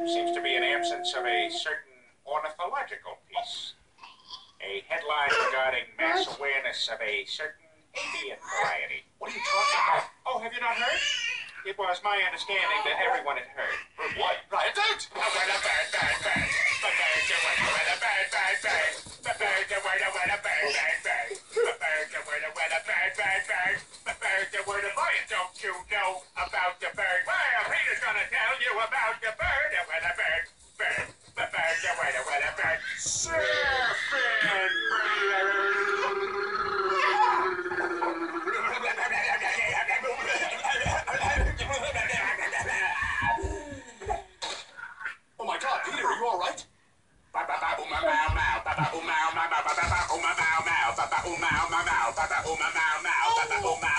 seems to be an absence of a certain ornithological piece. A headline regarding mass awareness of a certain avian variety. What are you talking about? Oh, have you not heard? It was my understanding that everyone had heard. What? Right, don't! The word a bird, bird, bird. The bird, the word, the word, a bird, bird, bird. The bird, the word, a word, a bird, bird, bird. The bird, the word, a word, a bird, bird, bird. The bird, the word, a lion. Don't you know about the bird? Well, Peter's gonna tell you about the bird, a word, a bird, bird. The bird, the word, a word, a bird. Surfin! Oh my God, Peter, are you all right? Oh!